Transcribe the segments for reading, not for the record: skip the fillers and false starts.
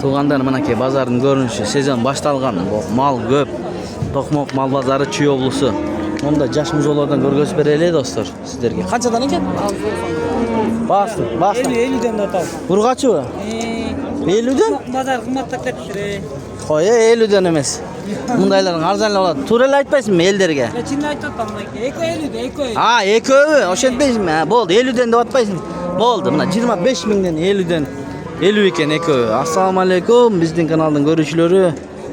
Tuğanlar mınaki bazarın görünüşü sezon baştalgan. Mal köp. Tokmok mal bazarı Çiy oblusu. Onda jaş muzolardan görgöz bereli dostlar sizlerge. Kançadan eken? Bastı. 50'den de atal. Urgaçı mı? 50'den? Bazar kımmattak tepkiri. Koya 50'den emes. Mundayların arzanlı oladi. Turel aytpaysın mı elderge? Çinli aytatam. Eko 50'de, eko 50. Ha, ekovi. Oşentpeysin mi? Boldu. 50'den de atpaysın. Boldu. Mına 25 mingden 50'den 50 eken ekovi. Assalamu alaikum. Bizdin kanalın görüşlörü,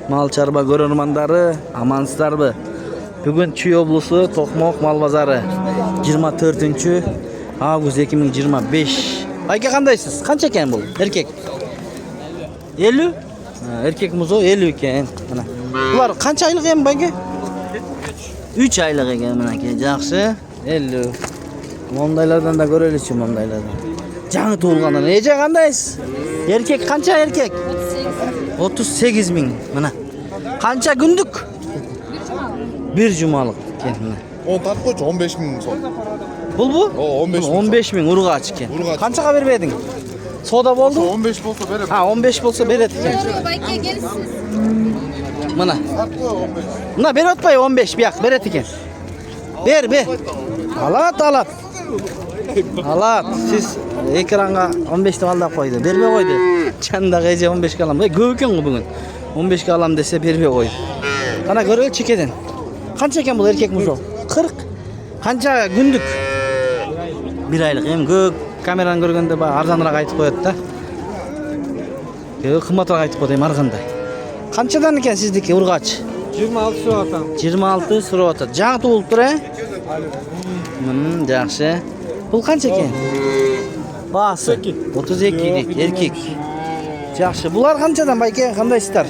mal çarba görürmandары, amansızlarбы? Бүгін Çiy oblusu Tokmok mal bazarı 24 Ağustos 2025. Ayke kandaysız? Kança eken bu? Erkek? 50? Ha, erkek muzo 50 eken. Mana. Bular kança aylık eken bayke? 3 aylık eken mınaki. Жақсы. 50. Mondaylardan da göreliçi mondaylardan. Жаңы туылгандан. Эже кандайсыз? Erkek kança erkek? 38 ming. Mana. Kança gündük? Bir cumalık kendine. O tartkoç 15 bin son. Bu? O 15 bin. 15 bin urgaç eken. Urgaç. Kançaga berбедиң? Soda boldu? 15 bolsa berem. Ha 15 bolsa beret eken. Bayke gelirsiniz. Mana. Tartko 15. Mına berip atpay 15 biyaq beret eken. Ber. Alat. Alat. Siz ekranga 15 de aldap koydu. Berbe koydu. Çanda gece 15 kalam. Köp eken bu bugün. 15 kalam dese berbe koydu. Kana görül çekeden. Kança eken bu erkek muzo? 40. Kança gündük? Bir aylık. Hem köp kameranı görgende arzanırak aytıp koyat da. Kımmatırak aytıp koyayım argандай. Kançadan eken sizdiki urgaç? 26 su atam. 26 surata. Жаңы туылып тұр, Жақсы. Бұл қанша екен? Басы 32 дейт, еркек. Жақсы. Бұлар қаншадан байке, қандайсыздар?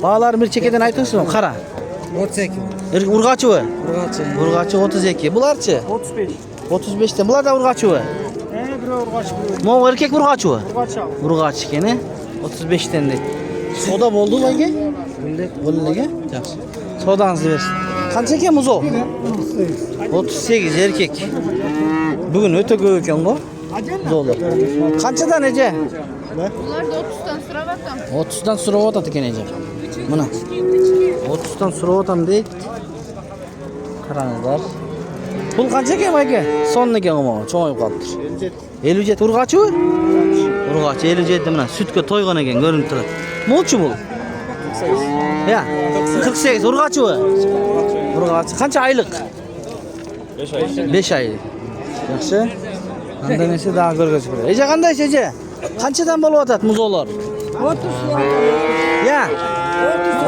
Бағаларын бір чекеден айтыңыз ба? Қара. 32. Ургачы ба? Urgaçı. Ургачы 32. Бұларчы? 35. 35-тен. Бұлар да ургачы ба? Bir urgaç bir. Моу еркек ургачы ба? Urgaç al. Ургачы екен, 35-тен дейт. Сода болды байке? Болдыге? Жақсы. Sodağınızı versin. Kança eken muzo? 38 erkek. Bugün öte köp eken bu. Dolu. Kançadan Ece? Bunlar da 30'dan sıra bakalım. 30'dan surap atat eken Ece. Mına. 30'dan surap atam deyit. Karаңыздар. Бұл kança eken bayke? Sonun eken ama çoğayıp kalıptır. 57 urgaçı mı? Urgaçı 57 mına sütke toygan eken görünüp turат. Molçu bu? Ya 48 urgaçı mı? Urgaçı. Kança aylık? 5 aylık. Yaxşı. Anda nese daha görgöz bere. Ece kandaysa Ece? Kançadan bolup atat muzolar? 30 Ya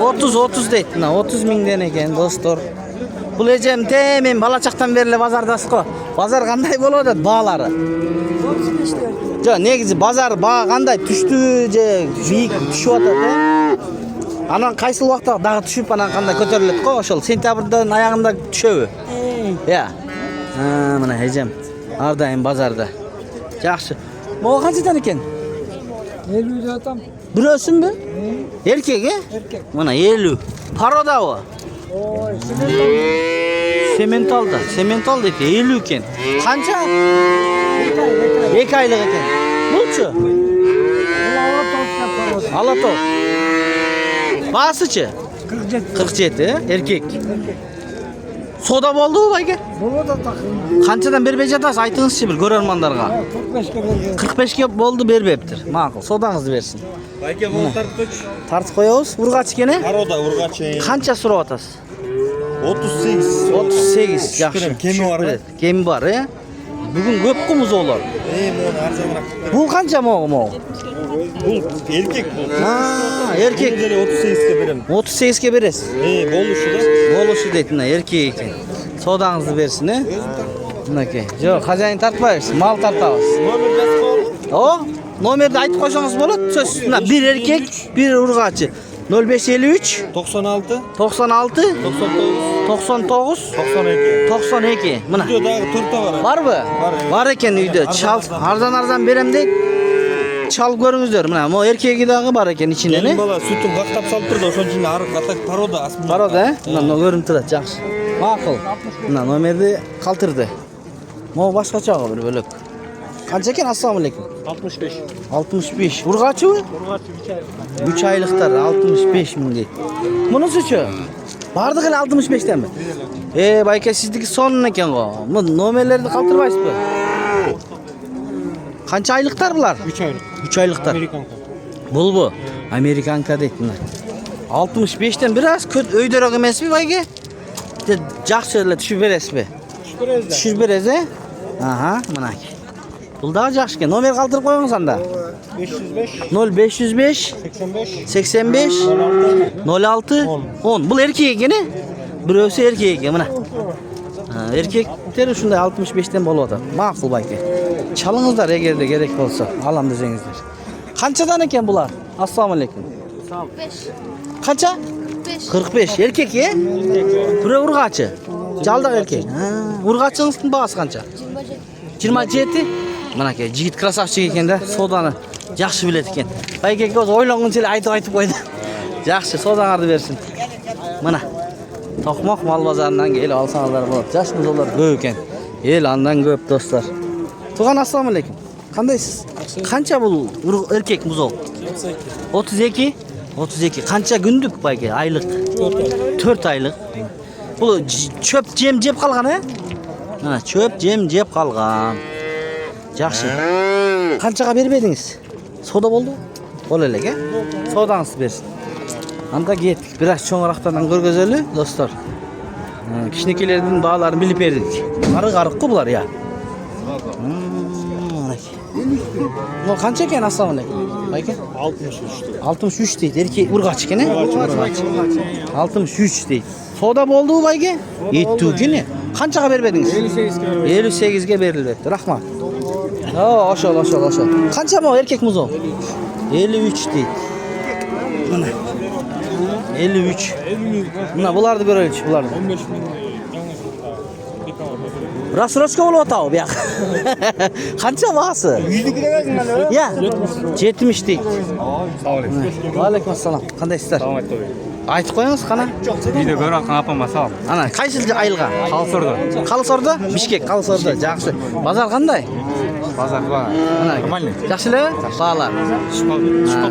30 deyt. 30 mingden eken dostlar. Бұл Ecem temin bala çaktan berile bazardasız ko. Bazar kanday bolup atat bağlары? Jo, negizi bazar bağ kanday түштү же бийик түшүп атат, Анан кайсыл убакта дагы түшүп анан кандай көтөрүлөт го, ошол сентябрдын аягында түшөбү? Я. Мына Ejем ар дайым базарда. Жакшы. Могу канчадан экен? 50'de atam. Бирөөсүнбү? Эркек, Erkek. Мына 50. Пародабы? Oy. Сементал дейт 50 экен. Канча? 2 айлык экен. Булчу? Алато. Басычы? 47, erkek. Soda boldu bayke? Bunu da takın. Kançadan berбей жатасыз, айтыңызчы бир көрөрмандарга. 45'e verdim. 45 ke boldu бербептир. Макул, содаңызды берсин. Bayke bol tartkoç. Тартып коебуз. Ургач экени? Paroda urgaç. Канча сурап атасыз? 38. 38. Жакшы. Kemi var mı? Кеми бар, Бүгүн көп го музолор. Bunu arzanırak. Бул канча могу? Bu erkek bu. Эркек. 38 ke berem. 38 ke бересиз. Boluşu da. Болушу дейт, мына эркек экен. Содаңызды берсин, Мынакей. Жок, хозяин тартпайбыз, мал тартабыз. Номер жазып koyalım. О, номерди айтып койсоңуз болот. Сөз. Мына бир эркек, бир ургачы. 0553 96. 96 99. 99 92. 92. Мына. Videoda turta var. Барбы? Бар. Бар экен үйдө. Чал, арзан берем дейт. Çalıp görüңүздөр. Мына, мо эркеги дагы бар экен ичинде, Gelin bala sütün kaktap salıp turdu. Ошон içinde arı katak paroda asmında. Paroda, Мына көрүнүп турат, жакшы. Макул. Мына номерди калтырды. Мо башкача бир бөлөк. Qancha ekan? Assalomu alaykum. 65. 65. Urg'achi bu? 3 oyliklar 65 ming deydi. Bunisi-chi? Bardi qil 65 danmi? Bayka sizniki son ekan o. Bu nomerlarni qoldirmaysizmi? Qancha oyliklar bular? 3 aylık. 3 oyliklar. Amerikanka. Bu. Amerikanka deydi bunlar. 65 dan biraz ko'p o'ydaroq emasmi bayga? Yaxshi tushib berasizmi? Tushib berasiz? Aha, mana. Bu da yaxshi ekan. Nomer qoldirib qo'ying sanda. 505. 0505 85. 85 06 10. Bu erkek ekeni? Birisi erkek ekan mana. Erkekler shunday 65 dan bo'ladi. Ma'qul bayka. Chalingizlar agarda kerak bo'lsa, alam desangizlar. Qanchadan ekan bular? Assalomu alaykum. 5. Qancha? 5. 45. Erkek ya? Biri urg'achi. Jaldiq erkek. Urg'achiningizning bahosi qancha? 27. Mana aka, yigit krasavchik ekanda, sodani yaxshi biladi ekan. Baykaga o'zi o'ylanguncha aytib qo'ydi. Yaxshi, sodangizni bersin. Mana. To'qmoq mol bozoridan kelib olsangizlar bo'ladi. Yosh muzollar ko'p ekan. Andan ko'p do'stlar. Tug'an assalomu alaykum. Qandaysiz? Qancha bu erkek muzol? 32. 32. Qancha kunlik bayka? Oylik? 4 oylik. Bu chöp jem jeb qolgan-a? Mana chöp jem jeb qolgan. Yaxshi. Qanchaga berib edingiz? Soda bo'ldi? Bo'lalar-a? Sodangizni bersin. Anda ketdik. Biraz cho'ngroqdan ko'rgazali, do'stlar. Kishnikilardan bağlarini bilib berdik. Qariq-qariq-ku bular ya. Bu qancha ekan assalomu alaykum? Bayka? 63. 63 deydi. Erkek urg'achi ekan-a? 63 deydi. Soda bo'ldi u bayga? Yetdikini. Qanchaga berib edingiz? 58 ga berildi. Rahmat. Oshol. Qancha bu erkek muzo? 53 deydi. Mana. 53. Mana bularni ko'raylik, bularni. 15 bin. Rasrochka bo'lib o'tav bu yoq. Qancha bahsi? 100'lük demezsin lan. Ya. 70 deydi. Sağ olasın. Va alaykum assalom. Qandaysizlar? Selamet ol. Aytib qo'yingiz qana. Bir de böyle kapama sağ ol. Ana, qaysi ayilga? Qalsorda. Qalsorda? Bishkek, Qalsorda. Yaxshi. Bozor qanday? Pazar var. Mana. Normalniy. Yaxshilar? Bog'lar.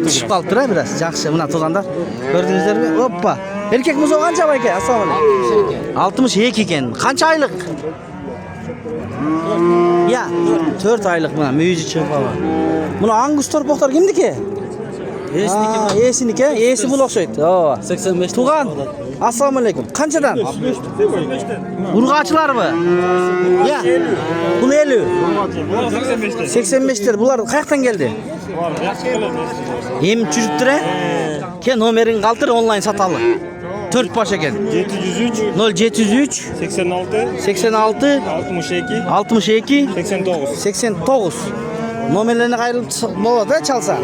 Tushib qolibdi biraz. Yaxshi. Mana turganda ko'rdingizlarmi? Hoppa. Erkek muzo qancha aka? Assalomu alaykum. 62 ekan. Qancha oylik? Ya, 4 oylik mana muyuzi chiqib qolgan. Buni Angus torpoqlar kimniki? Esiniki, esi bu o'xshaydi. 85. Tug'an. Assalomu alaykum. Qanchadan? 65dan. Urg'achilarmi? Ya. Bu 50. 85 tir. Bular qayerdan keldi? Hem churibdir. Ke nomerini qoldir, onlayn sotali. 4 bosh ekan. 703 0703 86 86 62 62 89. 89. Nomerlerini qayrilib bo'ladi, chalsa.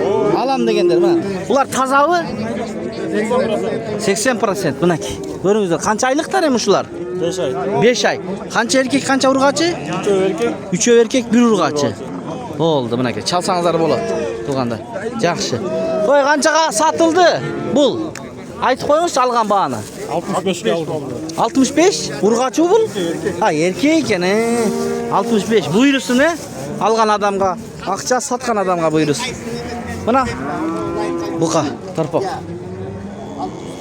Alam deganlar mana. Bular tozami? 80%. Bunaki. Ko'ringizlar, qancha oyliklar ham shular? 5 ay. 5 oy. Qancha erkek, qancha urg'achi? 3 erkek, 1 urg'achi. Bo'ldi, bunaki. Chalsangizlar bo'ladi. To'g'anda. Yaxshi. Qo'y, qanchaga sotildi? Bul. Aytib qo'yingiz algan bahoni. 65 ga aldım. 65 urg'achi bu? Ha, erkek ekan. 65 buyurusini algan adamga, aqcha satgan adamga buyurus. Mana buqa, tarpoq.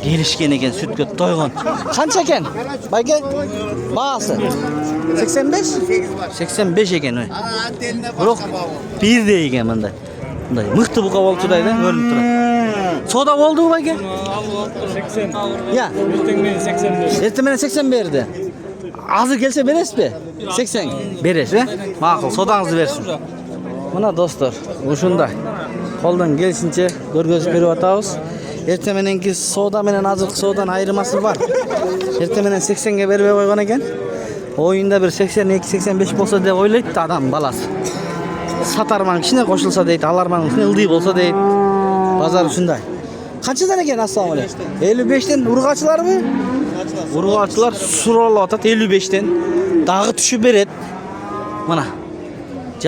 Gelishgan ekan, sutga to'ygan. Qancha ekan? Bayga bahasi 85? 85 ekan. Biroq bir degan menda. Bunday mixti buqa bo'lchidaydi, ko'rinib turadi. Soda bo'ldi bu bayga? 80. Ya. Ertamen 80 berdi. Hozir kelsa berasizmi? 80 berasiz, ha? Ma'qul, sodangizni bersin. Mana do'stlar, o'shunday. Qo'ldan kelishincha ko'rgazib berib o'tamiz. Ertamenki soda bilan hozirgi sodan ayirmasi bor. Ertamen 80 ga berib qo'ygan ekan. O'yinda bir 82-85 bo'lsa deb o'ylaydi adam balasi. Satarman kishine qo'shilsa deydi, alarman ildiy bo'lsa deydi. Bozor shunday. Qanchadan ekan assalomu alaykum? 55 dan urg'achilarmi? Urg'achilar surolotadi 55 dan. Dag'i tushib beradi. Mana.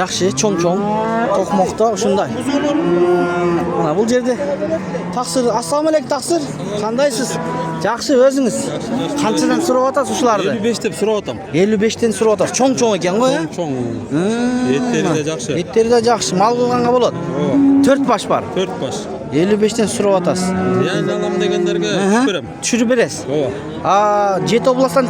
Yaxshi, cho'ng-cho'ng to'qmoqda shunday. Mana bu yerda taqsir. Assalomu alaykum taqsir. Qandaysiz? Жақсы өзіңіз. Қаншадан сұрап атасыз ушуларды? 55 деп сурап атам. 55-тен сұрап атасыз. Чоң екен ғой, ә? Чоң. Еттері де жақсы. Еттері де жақсы. Мал қылғанға болады. 4 баш бар. 4 баш. 55-тен сұрап атасыз. Ян алам дегендерге түсіп берем. Түшіріп бересіз. Ооба. Жеті областан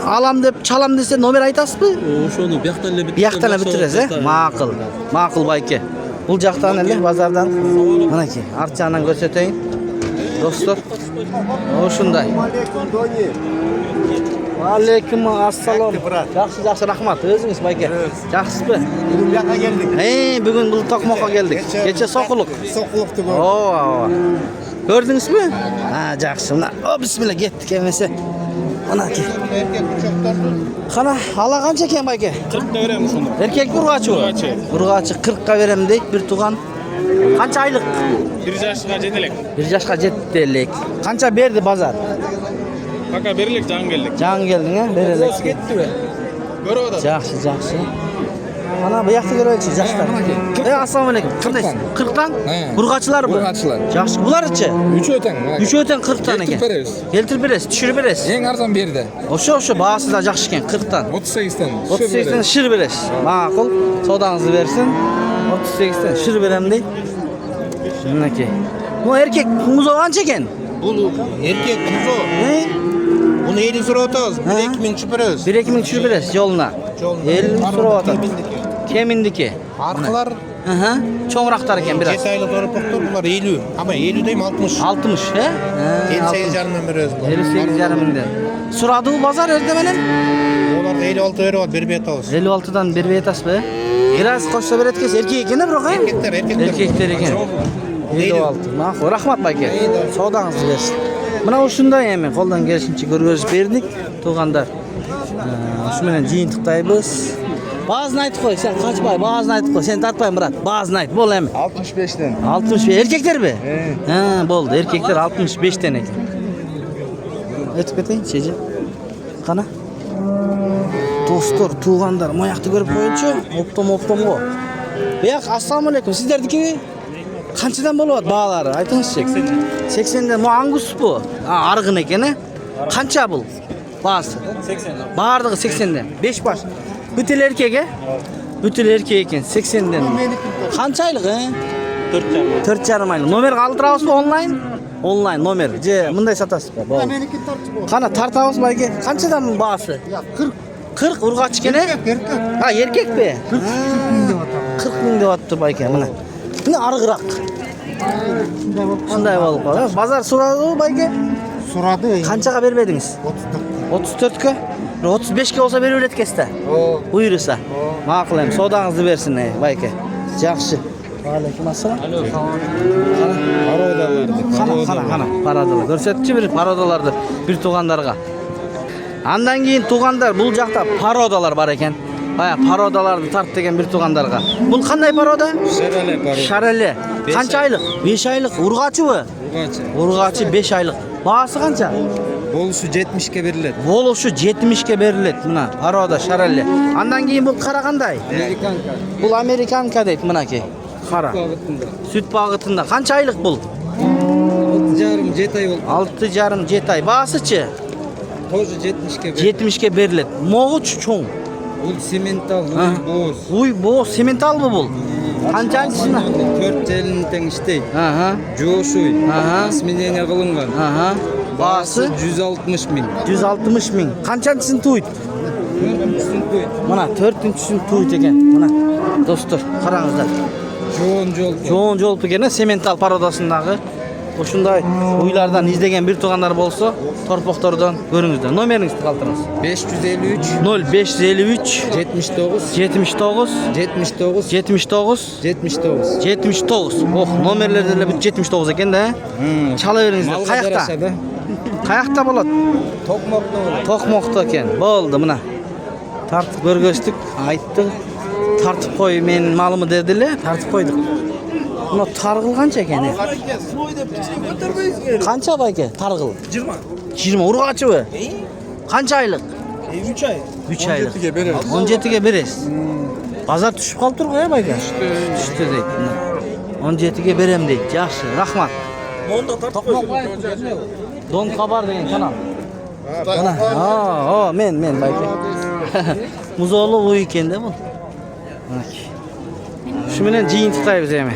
алам деп, чалам десе номер айтасыз ба? Ошону бияктан эле Бияқтан бітіресіз, ә? Мақыл. Мақыл байке. Бұл жақтан әлі базардан. Мінекей, арт жағынан көрсетейін. Достар. Ошындай. Алейкум ассалам. Жақсы, рахмат. Өзіңіз байке. Жақсыз ба? Buyoqqa keldik. Бүгін бұл Тоқмаққа келдік. Кеше Соқұлық. Soquluqni О, көрдіңіз бе? Жақсы. Мына, бисмилла кеттік емесе. Мінекей. Қана, ала қанша екен байке? 40 берем ушуну. Еркек ұрғачы ғой? Ұрғачы 40-қа берем дейді, бір туған. Қанша айлық? 1 жашка жетелек. 1 жашқа жетелек. Қанша берді базар? Пока берилек жаңы келдик. Жаңы келдің, ә? Берелек. Көрүп атат. Жақсы. Ана бұяқты көрейікші, жастар. Ассалаумалейкум. Қырдайсың? 40-тан? Ұрғачылар бұл? Ұрғачылар. Жақсы. Бұлар іші? 3 өтең. 3 өтен 40-тан екен. Келтіріп береміз. Келтіріп бересіз, түшіріп бересіз. Ең арзан берді. Ошо, бағасы да жақсы екен, 40-тан. 38-тен. 38-тен шыр бересіз. Мақұл, содаңызды берсін. 38-тен шыр берем дейді. Мінекей. Бұл еркек мұзо қанша екен? Бұл еркек құзы. Bunu 50 сұрап атабыз. 1-2 миң түшіп береміз. 1-2 миң түшіріп бересіз жолына. 50 сұрап атады. Кеміндікі. Арқылар Чоңырақтар екен біраз. 7 айлық торпақтар бұлар 50. Ama 50 дейм 60. 60, 58 жарымнан береміз. 58 жарымından. Suradı bu pazar erdemenin? Олар 56 беріп бербей атабыз. 56'dan berbe etas be. Biraz koşsa bir etkes erkek ekeni bırak ha? Erkekler eken. 56. Maqul, rahmat bayke. Sodağınızı versin. Mına uşunday hemen koldan gelişince görgözüp berdik. Tuğandar. Şu menen jiyintiqtayбыз. Bazını aytıp koy, sen kaçpay, bazını aytıp koy. Sen tartpayın Murat. Bazını ayt, bol hemen. 65'ten. 65 erkekler mi? Boldu. Erkekler 65'ten eken. Ötüp keteyim, Şeji. Kana. Dostlar, tuğandar, mayaқты көріп қойыншы. Оптом го. Бияқ, ассаламалейкум. Сіздердікі ме? Қаншадан болады бағалары? Айтыңызшы. 80-ден. Мұ аңгус бұ? Арғын екен, Қанша бұл? Бағасы? 80. Бардығы 80-ден. 5 баш. Бүтіл еркек, Бүтіл еркек екен. 80-ден. Қанша айлық, 4 жарым айлық. Номер қалдырауыз ба онлайн? Онлайн номер. Же, мұндай сатасыз ба? Қана тартауыз ба екен? Қаншадан бағасы? 40 ұрғач екен, еркек пе? 40 мың деп атты ба екен, мына. Мына арғырақ. Сондай болып қалды. Базар сұрады ба екен? Сұрады. Қаншаға бермедіңіз? 34-ке? 35-ке olsa беріп өткесті? Бұйырыса. Мақыл әм, содаңызды берсін, байке. Жақшы. Алейкум ассалам. Қана, парадалар. Көрсетші бір парадаларды бір туғандарға. Андан кейін туғандар бұл жақта пародалар бар екен. Пародаларды тарт деген бір туғандарға. Бұл қандай парода? Шареле. Қанша айлық? 5 айлық. Ұрғачы бі? Ұрғачы 5 айлық. Бағасы қанша? Болушу 70'ke беріледі. Болушу 70'ke беріледі. Мына парода шареле. Андан кейін бұл қара қандай? Американка. Бұл американка дейді мынакей. Қара. Сүт бағытында. Қанша айлық бұл? 6,5-7 ай болды. 6,5-7 ай. Бағасычы? Тоже 70'ke беріледі. 70'ke беріледі. Моғыч чоң. Бұл сементал, боз. Уй, боз, сементал бұл бұл. Қаншаншысына? 4 желін тең іштейді. Жошуй. Сменение қылынған. Бағасы? 160 мың. 160 мың. Қаншаншысын туйд? 4-шісін туйд. Мына 4-шісін туйд екен. Мына достар, қараңыздар. Жоğun жолпы екен, сементал пародасындағы. Ошундай уйлардан издеген бір туғандар болса, торпоқтордан көріңіздер. Номеріңізді қалтырыңыз. 553 0553 79 79 79 79 79. 79. Номерлерде де 79 екен да. Чала беріңіздер. Қаяқта? Қаяқта болады? Тоқмоқта екен. Болды мына. Тартып көргөстік, айттық. Тартып қой, мен малымы деділі, тартып қойдық. Мына тарғыл қанша екен? Қанша байке тарғыл? 20 ұрғачы бі? Қанша айлық? 3 ай. 3 айлық. 17'ke береміз. 17'ke бересіз. Базар түшіп қалып тұр ғой байке? Түшті дейді. 17'ke берем дейді. Жақсы, рахмат. Онда тартып қой. Don Kabar degan kanal. Mana, ha, men bayka. Muzoğlu bu ekan-da bu. Shu bilan jiyin tutaymiz ham.